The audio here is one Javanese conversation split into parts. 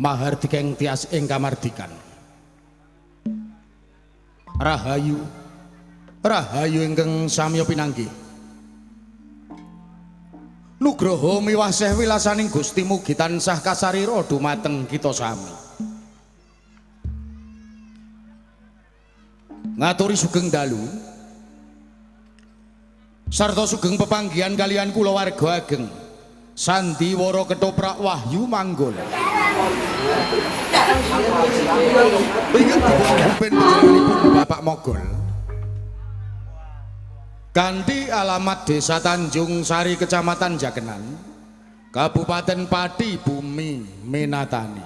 Mahardika ing tias ing kamardikan. Rahayu, rahayu ingkang samya pinanggih. Nugroho miwasih wilasaning Gusti mugi tansah kasarira dumateng kita sami. Ngaturi sugeng dalu sarta sugeng pepanggihan kalian kula warga ageng Sandiwara Ketoprak Wahyu Manggala. Ingat dipunpimpin panjenenganipun Bapak Mogol kanthi alamat Desa Tanjung Sari Kecamatan Jakenan Kabupaten Pati Bumi Menatani.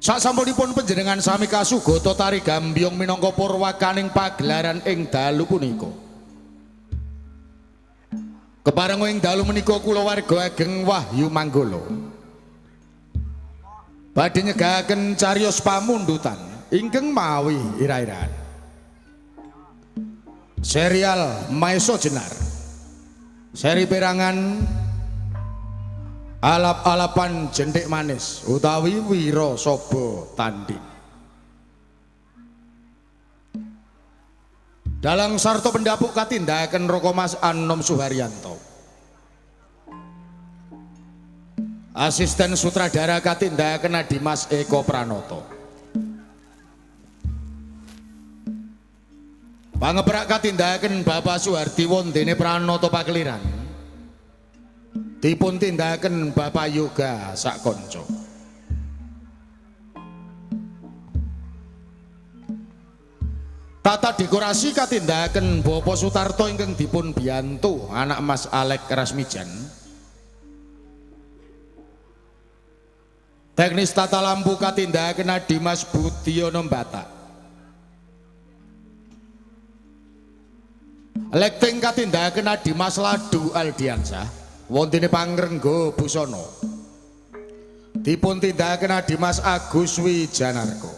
Sasampunipun panjenengan sami kasugata tari gambyong minangka purwakaning pagelaran ing dalu punika. Kepareng ing dalu menika kula warga ageng Wahyu Manggala badhe nyegahaken cariyos pamundutan ingkang mawi ira-iraan. Serial Maesa Jenar, seri perangan Alap-alapan Jentik Manis utawi Wira Saba Tanding. Dalang sarta pendapuk katindakaken Raka Mas Anom Suharyanto. Asisten sutradara katindakaken Dimas Eko Pranoto. Pangeprak katindakaken Bapak Suhardi Wondene Pranoto Pakeliran. Dipun tindakaken Bapak Yoga Sakonco. Tata dekorasi katindakaken Bapak Sutarto ingkang dipun biyantu anak Mas Alek Rasmijan. Teknis tata lampu katindakaken Dimas Budiono Batak. Lighting katindakaken Dimas Ladu Aldiansah. Wontene Pangrengga Busana dipun tindakaken Dimas Agus Wijanarko.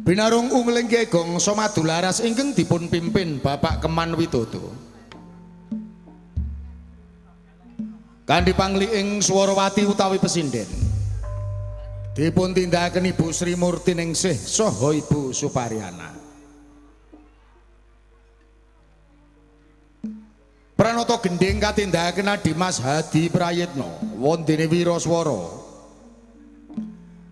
Binarung ungling gegong Somadularas ingkang dipun pimpin Bapak Keman Widodo. Kanthi pangliing Swarawati utawi Pesinden dipun tindakaken Ibu Sri Murtiningsih saha Ibu Suparyana. Pranoto gending katindakaken Dimas Hadi Prayitno wondene Wiraswara.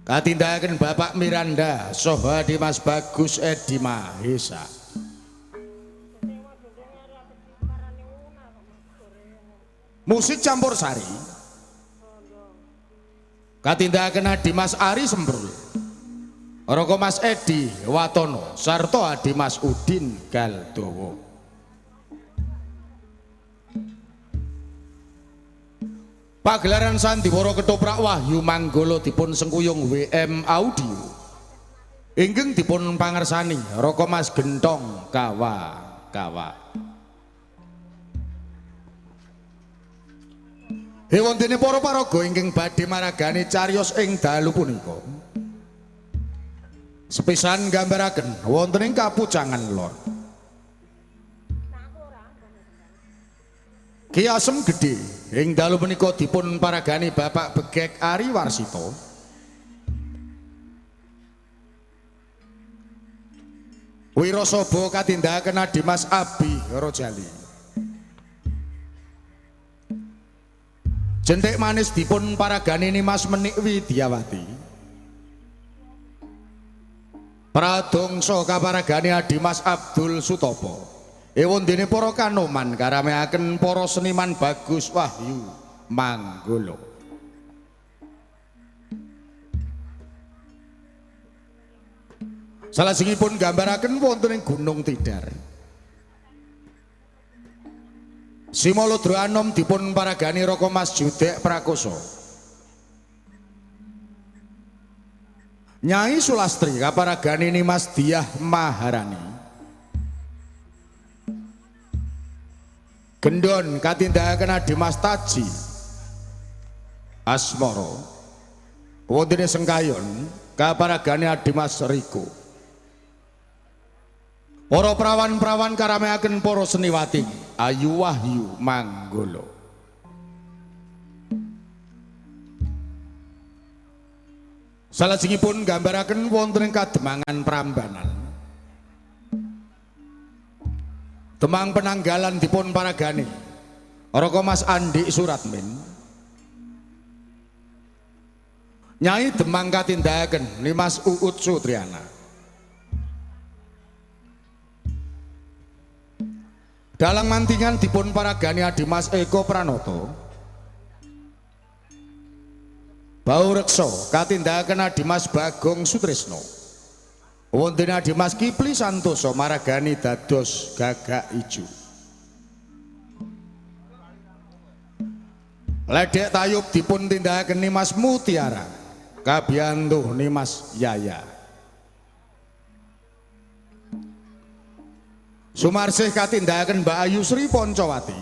Katindakaken Bapak Miranda saha Dimas Bagus Edi Mahesa. Musik campursari katindakaken Dimas Ari Sembrul, Raka Mas Edi Watono sarta Dimas Udin Galdowo. Pagelaran Sandiwara Ketoprak Wahyu Manggala dipun sengkuyung WM Audio ingkang dipun pangersani Raka Mas Gentong Kawa. Hewontene para paraga ingkang badhe maragani cariyos ing dalu punika. Sepisan gambaraken wonten ing Kapucangan Lor. Ki Asem Gedhe ing dalu menika dipun paragani Bapak Begek Ari Warsito. Wira Saba katindakaken Dimas Abi Rojali. Jentik Manis dipun paragani Mas Menik Widyawati. Pradongsa kaparagani Dimas Abdul Sutopo. Ewondene para kanoman karameaken para seniman Bagus Wahyu Manggala. Salajengipun gambaraken wonten ing Gunung Tidar. Simalodra Anom dipun paragani Raka Mas Judek Prakoso. Nyai Sulastri kaparagani Mas Diah Maharani. Gendon katindakaken Dimas Taji Asmoro. Wontene Sengkayon kaparagane Dimas Riko. Para prawan-prawan karameaken para seniwati Ayu Wahyu Manggolo. Salajengipun gambaraken wonten ing kademangan Prambanan. Demang penanggalan dipun paragani Raka Mas Andi Suratmin. Nyai Demang katindakaken Nimas Uut Sutriana. Dalang mantingan dipun paragani Adimas Eko Pranoto. Bau reksa katindakaken Adimas Bagong Sutrisno. Wonten Adimas Kipli Santoso maragani dados Gagak Ijo. Ledek Tayub dipun tindakaken Nimas Mutiara kabiyantu Nimas Yaya. Sumarsih katindakaken Mbak Ayu Sri Poncowati.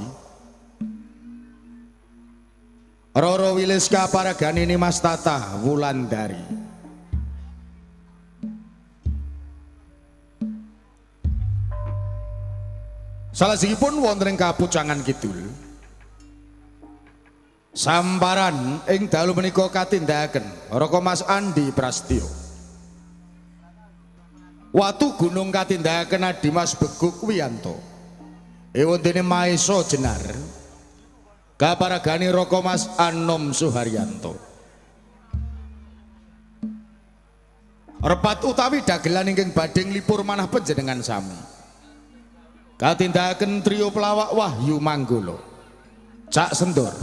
Roro Wiliska paragani Nimas Tata Wulandari. Salajengipun wonten ing Kapucangan Kidul. Samparan ing dalu menika katindakaken Raka Mas Andi Prastyo. Watu gunung katindakaken Adimas Beguk Wiyanto. Ewontene Maesa Jenar kaparagani Raka Mas Anom Suharyanto. Repat utawi dagelan ingkang badhe nglipur manah panjenengan sami. Katindakaken trio pelawak Wahyu Manggolo. Cak Sendor.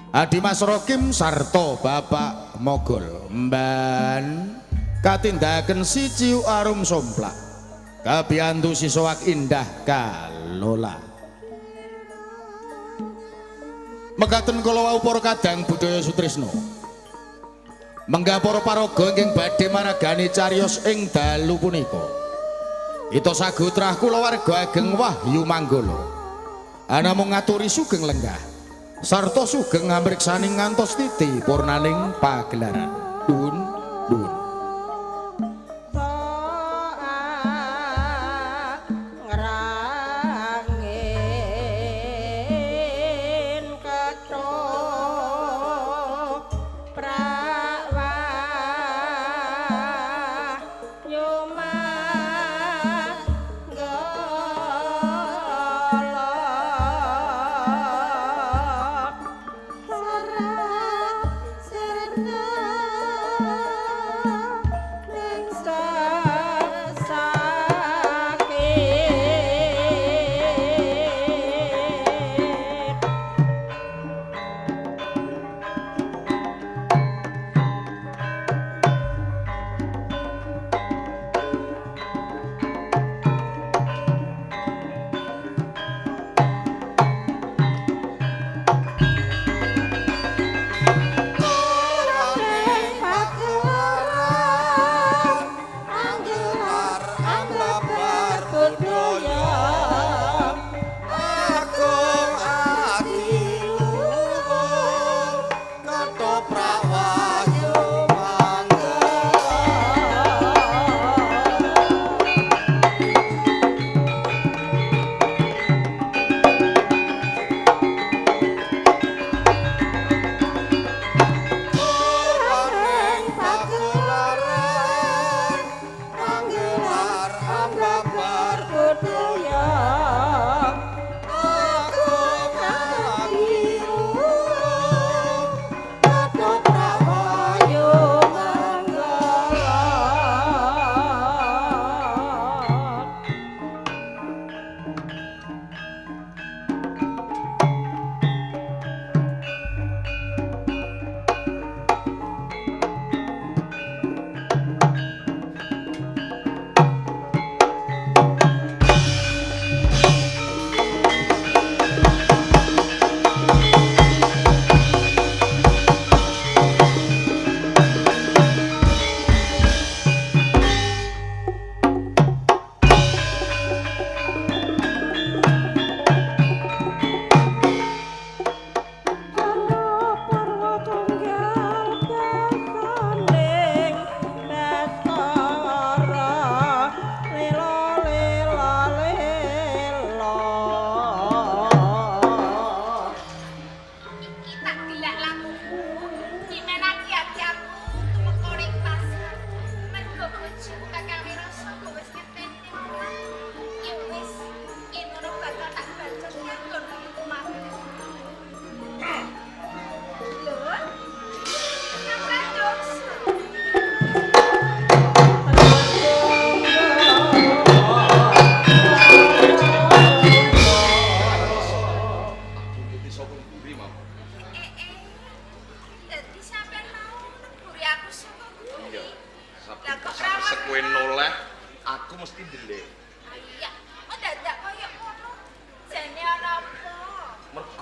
Adimas Rokim sarta Bapak Mogol. Mban katindakaken Siciu Arum Somplak kabiyantu Sisowak Indah Kalola. Mekaten kula wau para kadang budaya Sutrisno. Menggah para paraga ingkang badhe maragani cariyos ing dalu punika. Ito sagutrah kula warga ageng Wahyu Manggolo. Anamung ngaturi sugeng lenggah sarta sugeng ngamriksani ngantos titi purnaning pagelaran. Dun dun.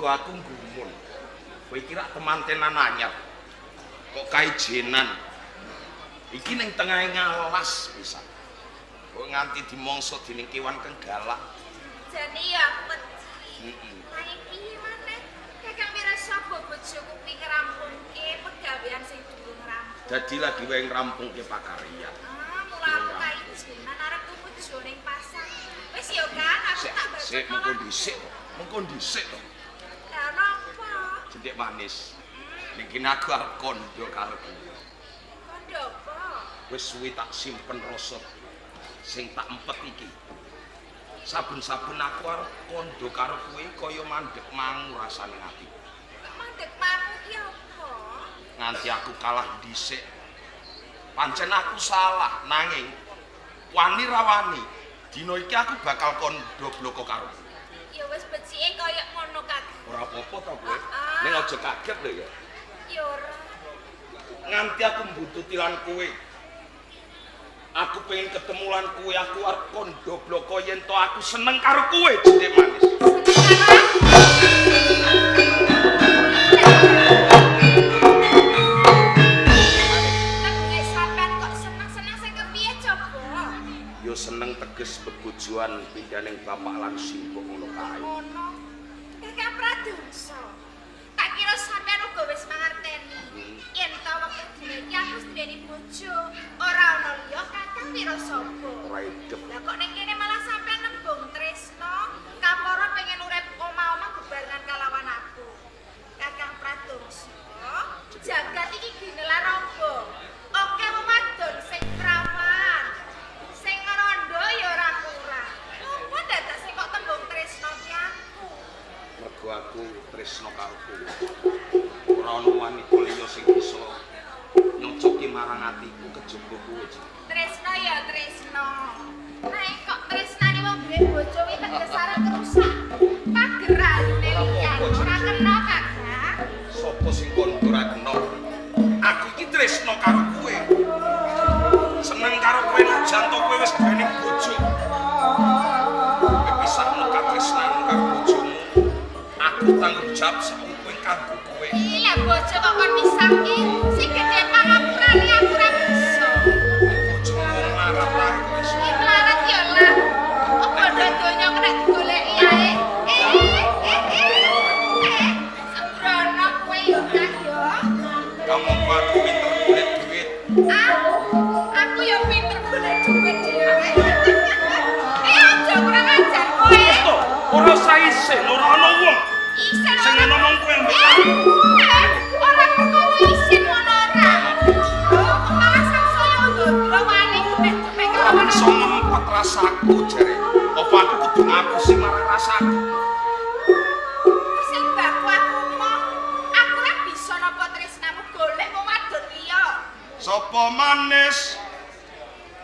mergo aku gumun. Kowe kira temantenan anyar. Kok kaijenan. Iki ning tengahe ngalas pisan. Kok nganti dimongso dening kewan kang galak. Jane ya aku wedi. Nanging piye maneh? Kakang Wirasaba bojoku kuwi ngerampungke pegawean sing durung rampung. Dadi lagi wae ngrampungke pakaryan. Mula aku kaijenan arep tuku jo ning pasar. Wis yo Kang, aku tak Sik mengko dhisik to. Lah napa? Jentik manis. Niki aku arep kondo karo kowe. Kondo apa? Wis suwi tak simpen rasa sing tak empet iki. Saben-saben aku arep kondo karo kowe kaya mandeg mangu rasane ati. Mandeg mangu ki apa? Nganti aku kalah dhisik. Pancen aku salah nanging wani rawani. Dina iki aku bakal kondo bloko karo kowe. Ya wis becike kaya ngono Kakang. Ora apa-apa to kowe. Ning aja kaget lho ya. Ya ora. Nganti aku mbututi lan kowe. Aku pengen ketemu lan kowe, aku arep kondo bloko yen to aku seneng karo kowe, jentik manis. Yo seneng teges bebojoan pindaning bapak lan simbok ngono kae. Ngono. Kakang Pradongso. Tak kira sampean uga wis mangerteni. Yen ta wektu dina iki aku duweni bojo, ora ana liya Kakang Wirasaba. Ora edep. Lah kok ning kene malah sampean nembung tresno, kaporo pengen urip omah-omah bebarengan kalawan aku. Kakang Pradongso, jagat iki ginelar apa? Oke wemadon sing prawan. Sing rondo ya ora kurang. Apa dadake kok tembung tresno ki aku? Mergo aku tresno karo kowe. Ora ana wanita liya sing bisa nyocoki marang atiku kejaba kowe. Tresno ya tresno. Nek kok tresnane wong duwe bojo kuwi teges arep kerusak. Pagerane liyan ora kena Kakang. Sopo sing kon ora kena? Aku iki tresno karo kowe. Seneng karo kowe najan to kowe wis duweni bojo. Kowe pisahno katresnan karo bojomu. Aku tanggung jawab sakuwe kanggo kowe. Iya bojo kok kon misahke. Sing gedhe pangapurane aku ora bisa. Bojomu mlarat ae kowe. Iki melarat ya lah. Apa donya kena digoleki ae. Sembrono kowe yo Kang yo. Kamu aku pinter golek duit. Aku yo pinter golek duit dhewe. Aja kurang ajar kowe. Ora saisen, ora ana wong Isen sing ora ngomong kowe ambek aku. ora perkara isin ngono ora. Oh, malah sangsaya ndondro wani cepet-cepet karo Ora iso ngempet rasaku jare. Apa aku kudu ngapusi marang rasaku? sing baku aku mong. Aku ora bisa napa tresnamu golek wong wadon liya. Sapa manis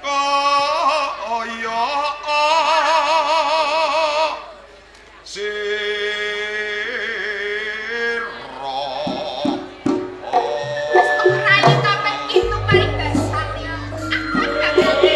kaya sira. Wis kok rayu kaping pitu paribasane. Aku gak ngerti.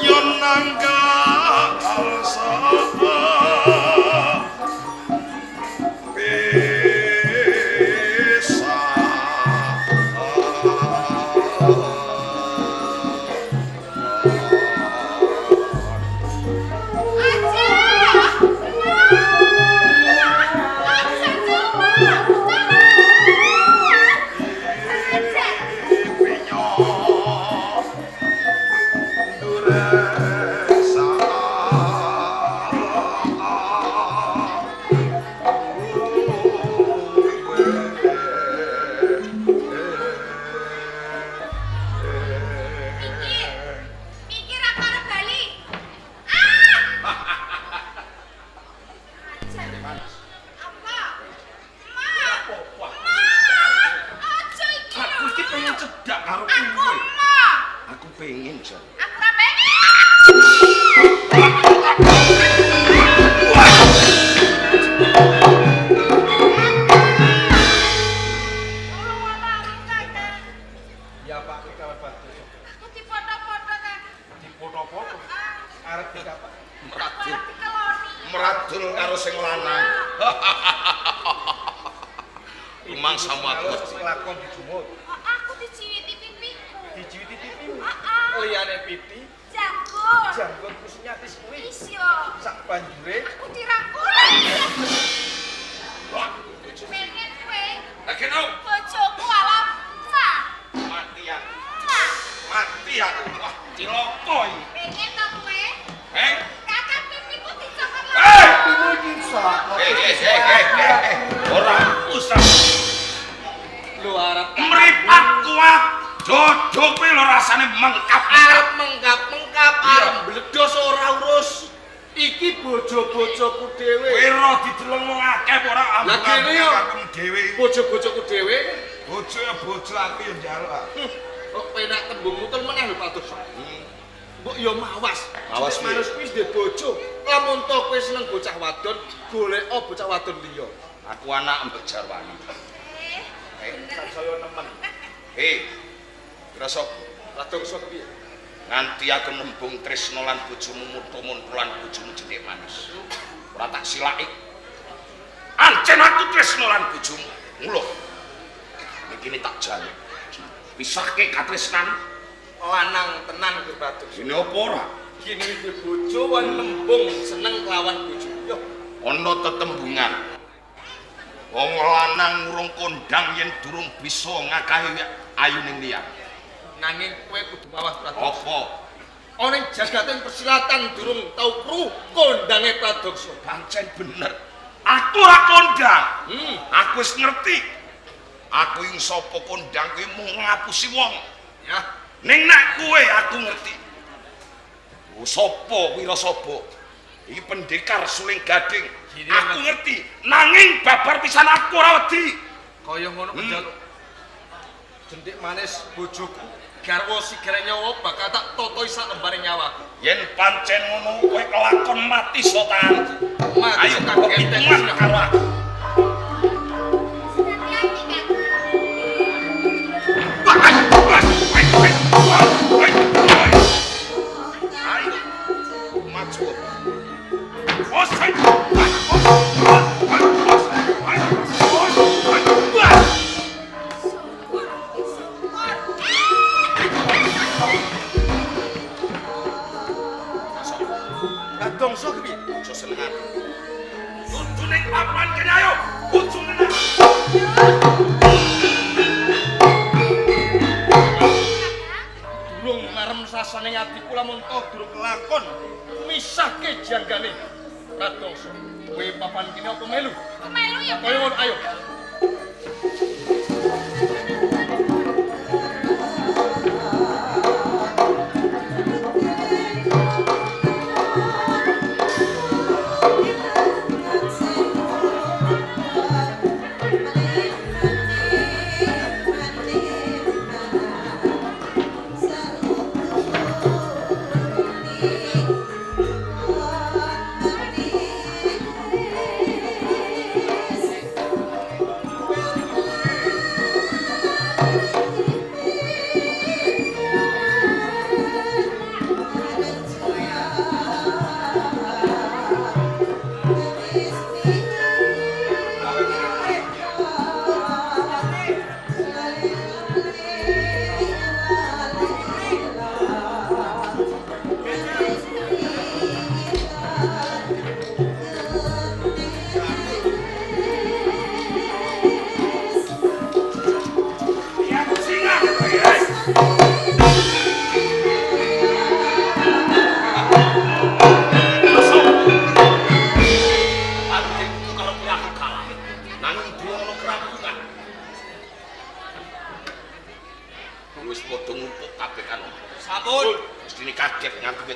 yen nanggal sapa Mikir apa arep bali? Apa? Ma. Aja iki. aku iki pengen cedak karo Aku kowe ma. aku pengen jan Aku ora pengen. ya Pak kita bantu Aku dipoto-foto kan. dipoto-foto arep dikapak Aku arep dikeloni. meradul karo sing lanang rumangsamu aku lakon dijumut Aku diciwiti pipiku. dijiwiti pipimu Heeh. liyane pipi Janggut. janggut nyatis kuwi Wis yo. sak banjure Aku dirangkul. wah Pengen kowe lagi no bojoku alam. Nah. mati aku Nah. mati aku wah ciloko iki Pengen to kowe? Kakak pipiku dicokot lagi. eh pipimu iki sak ora usah lu arep mripat kuat jodoh kuwi lho rasane mengkap arep menggap-menggap arep bledos ora urus iki bojo-bojoku dhewe kowe ro dideleng wong akeh apa ora Lah kene yo. aku dhewe bojo-bojoku dhewe bojo ya bojo aku ya njaluk kok penak tembung mutul meneh lho Pak Tus mbok yo mawas Mawas piye? manus kuwi ndek bojo lamun to kowe seneng bocah wadon golek bocah wadon liya aku anak mbok jarwani sak saya nemen rasa radong sok piye nganti aku nembung tresno lan bojomu mutumun lan bojomu jentik manis ora tak silaki ancen aku tresno lan bojomu mulo iki tak jaluk pisahke katresnan lanang tenan ke Batus. ini apa ora Kini iki bojo wan lembung seneng kelawan bojo. Yo, ana tetembungan wong lanang urung kondang yen durung bisa ngakahi ayuning liya nanging kowe kudu mawas Batus. apa Ana ing jagating persilatan durung tau kru kondange Pradoksa. pancen bener aku ora kondang Hmm, aku wis ngerti aku ing sapa kondang kuwi mung ngapusi wong ya. ning nek kowe aku ngerti sapa wira sapa iki pendekar suling gading Gini, aku Mas. ngerti nanging babar pisan aku ora wedi Kaya ngono penjaluk. Jentik manis bojoku garwa sigere nyawa bakal tak totoi sak lembare nyawaku. yen pancen ngono kowe kelakon mati sotanku Mati ayo tak kok genteng pitungan sing karo aku ayo maju osai Pradoksa kuwi aja senengan kudu ning papan kene ayo kudu nang durung marem sasane atiku lamun toh durung kelakon misahke janggane Pradoksa. Kowe papan kene apa melu? Melu ya. Kaya ngono ayo.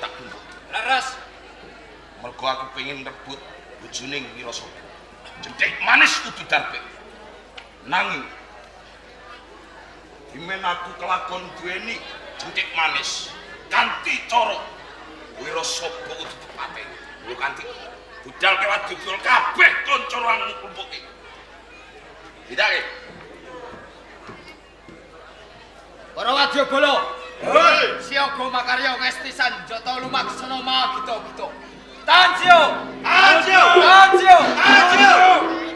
tak tuntut. Laras. Mergo aku pengen rebut bojoning Wirasaba. Jentik manis kudu darbe. Nanging dimen aku kelakon duweni jentik manis kanthi cara Wirasaba kudu tepate. Lho kanthi budal kewat didol kabeh kanca-kancamu klumpuke. Didake. Para wadyabala. Hei, Siaga makarya Westi Sanjata lumaksana magita-gita. Tansio! Tansio! Tansio! Tansio!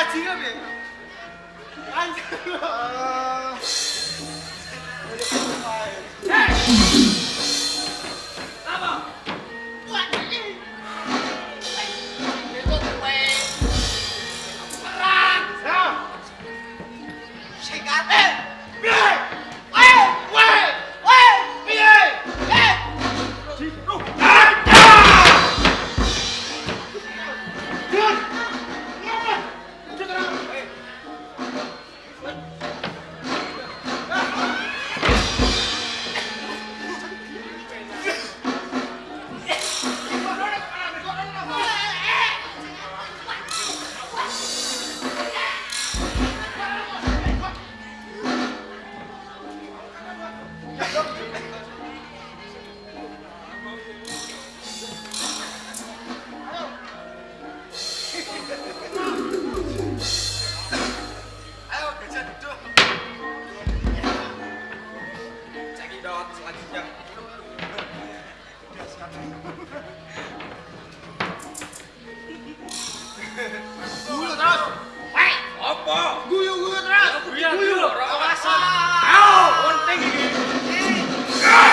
bajingan piye? Anjir. Guyu terus. Guyu. Ora awas. Ayo, penting iki.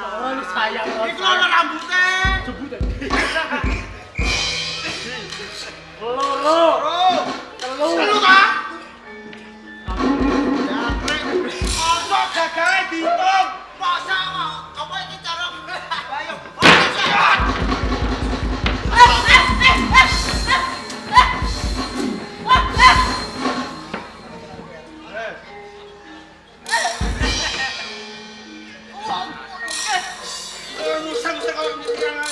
Oh, sayang. Iku ana rambute. Loro. Telu ta? Ojo gagahe diitung. Masa apa iki cara? Ayo. Musa-musa kau mikirang.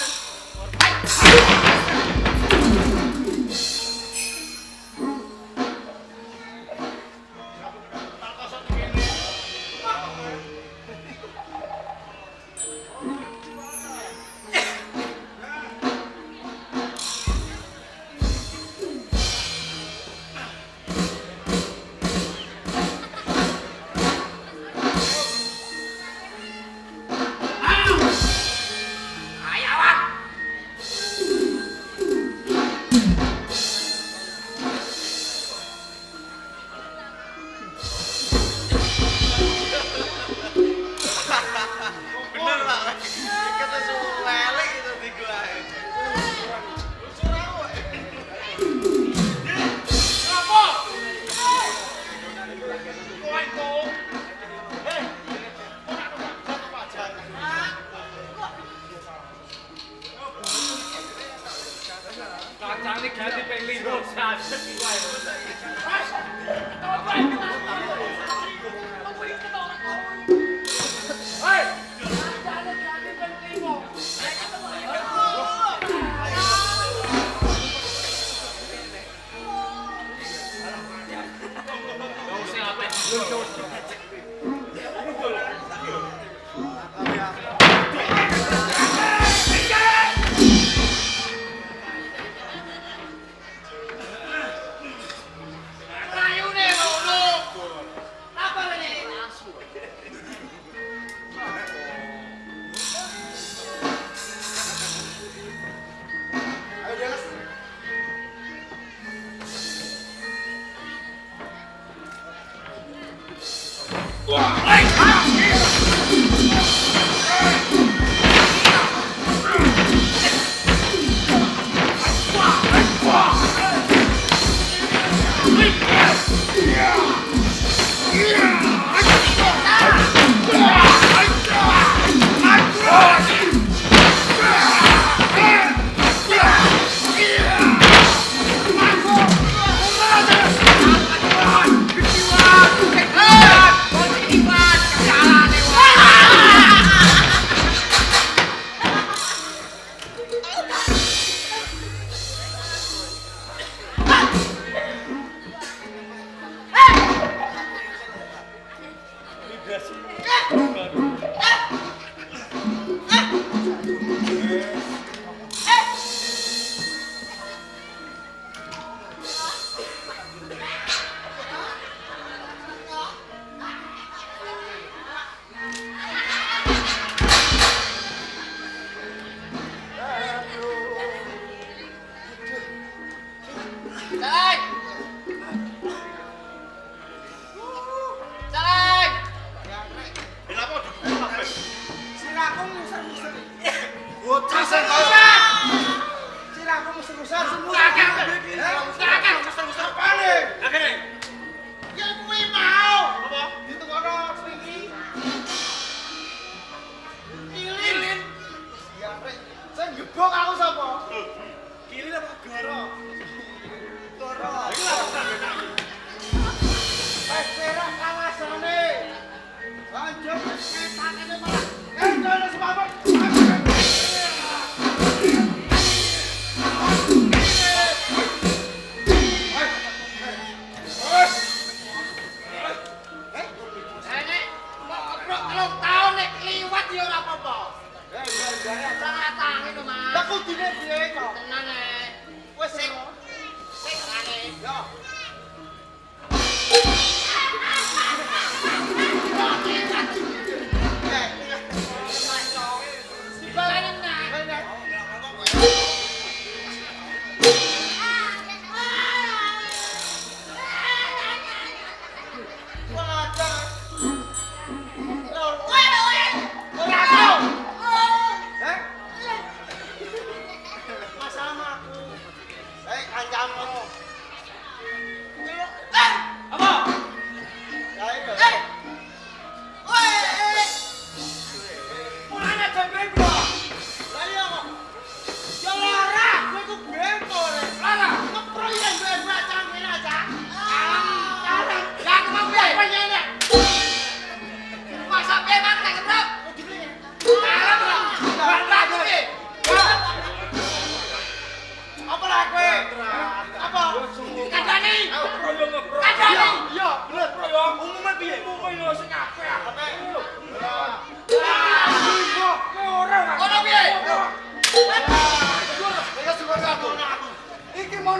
Bener lah. Kata semua lele itu di gua. Apa? Kau itu. Kacangnya ganti pengen lho, saset iki wae.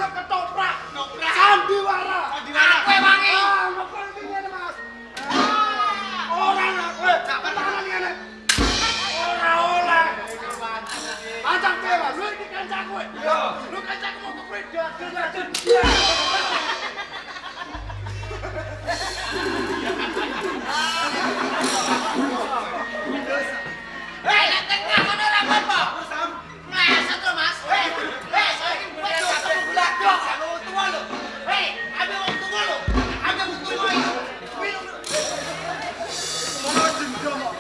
Ayo ketoprak. Sandiwara. Kowe wangi. Ngokon iki ngene, Mas. Ora nak kowe. Tangan ngene. Ora oleh. Pancang piye, Mas? Lu iki kancaku. Iya. Lu kancaku mau kepredat. Hei, nek tengah ngono ora apa-apa. Ngleset lho, Mas. Hei, saiki bodo ketemu blagok. Aku tua lho. Hei, aku wong tua lho. Aku wong tua iki. Ono dendam kok.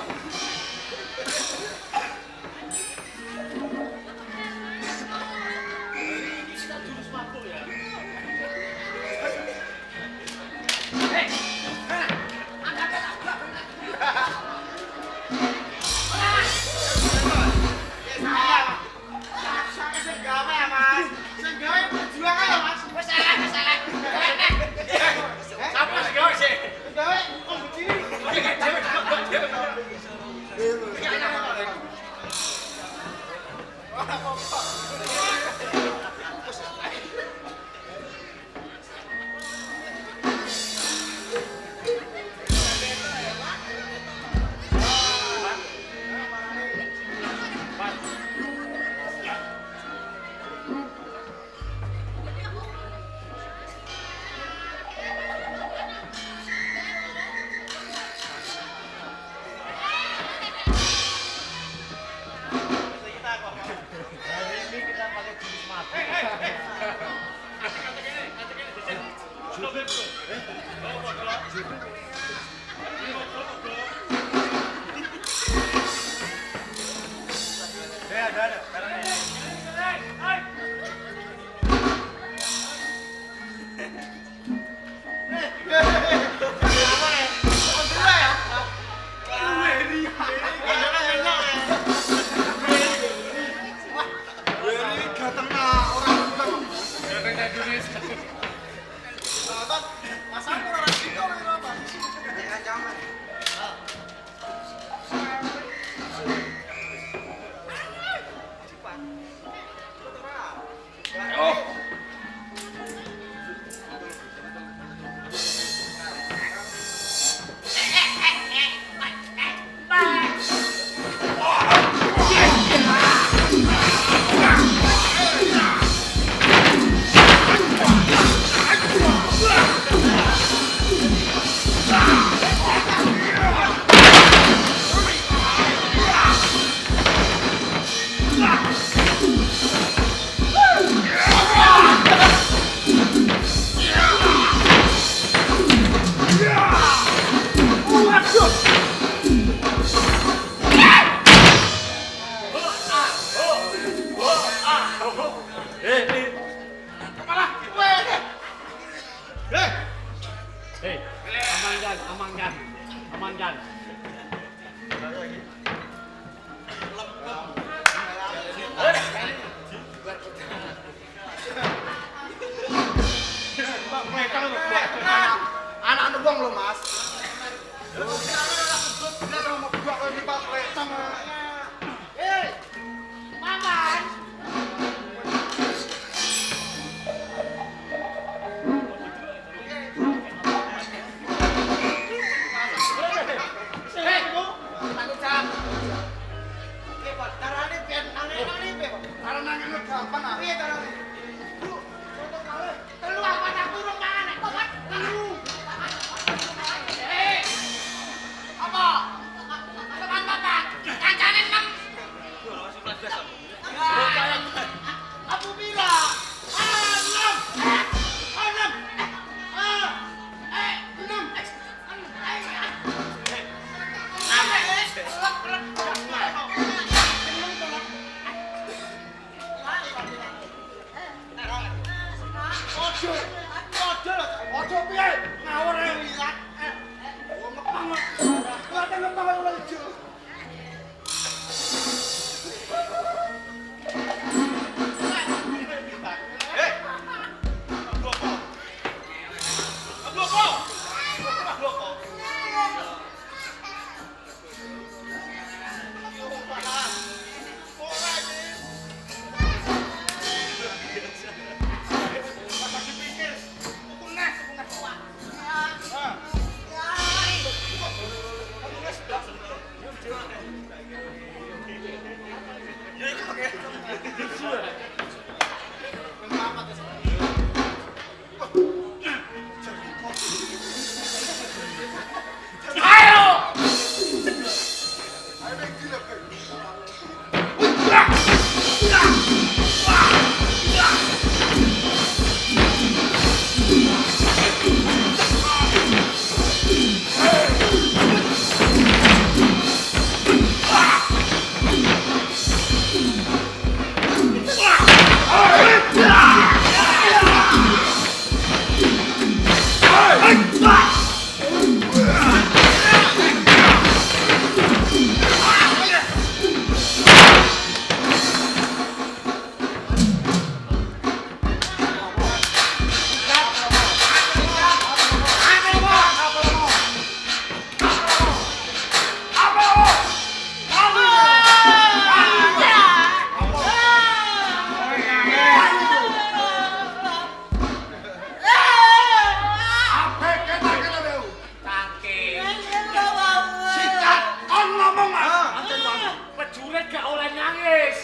Amankan. Anak wong lho, Mas. Hei, Maman. Telu apa nak turun mana? Apa? Teman bapak, kancane 6. Aku bilang 6. Prajurit gak oleh nangis.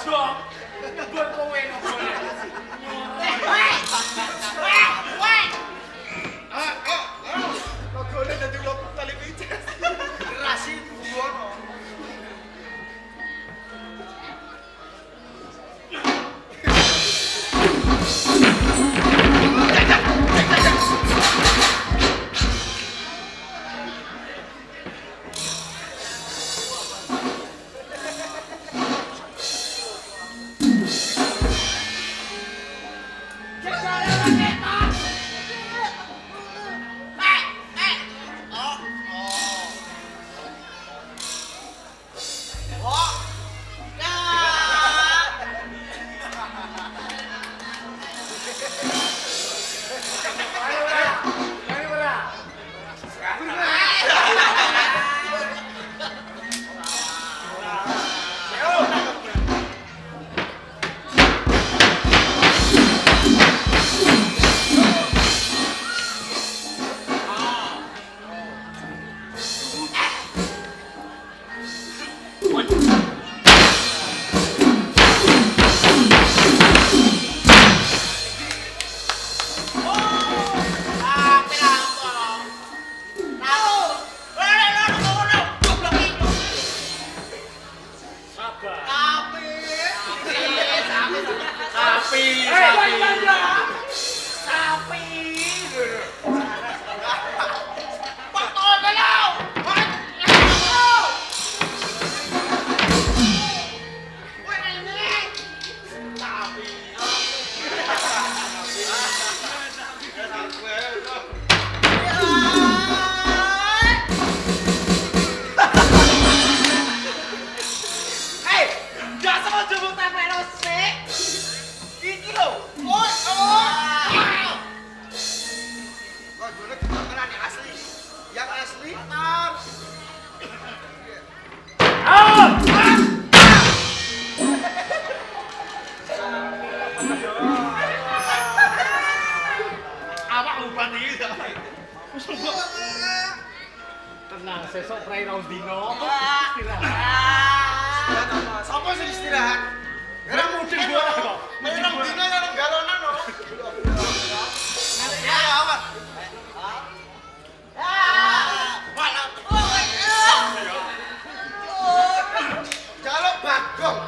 dong. Buat kowe nopo. Logone dadi logo televisi. Rasi buwono. Tenang, sesok prai rong dino. Sapa sing istirahat? Ora mudeng gua kok. Menang dino ya nang galonan no. Ya awan. Jaluk Bagong.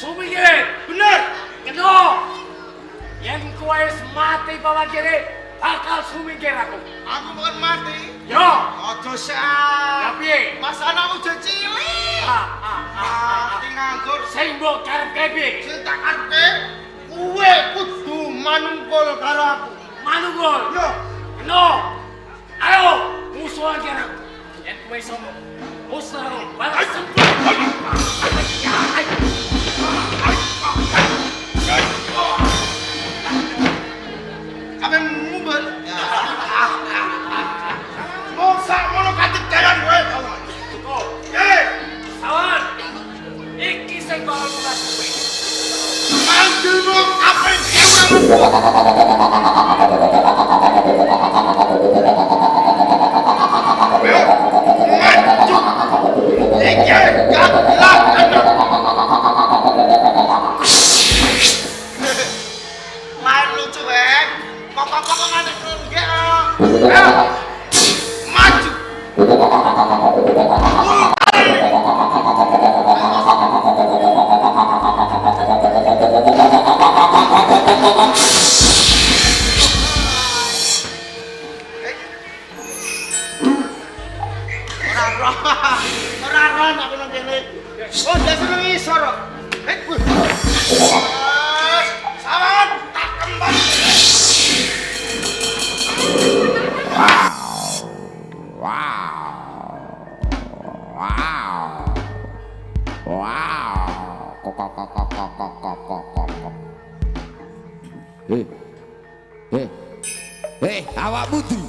Sumingkir, bener, kena. Yang kowe mati bawa kiri, bakal sumingkir aku. Aku bukan mati. Yo, Ojo sak. ya piye? Mas anakku udah cilik. Mati nganggur. Sing mbok karepke piye? Sing tak karepe kowe kudu manungkul karo aku. Manungkul. Yo, Kena. Ayo, musuh lagi aku. Yen kowe sopo? Musuh aku, balas sempur. Kamu ngumpul. Mau sak mono katik jalan kowe. Sawan, iki sing bakal nulas kowe. Main lucu, Bang. Pokok-pokok ngadek enggak. Ayo. Maju. Ora ron aku nang kene. Oh, dasar ngisor. Sawan tak kembang. Awakmu tuh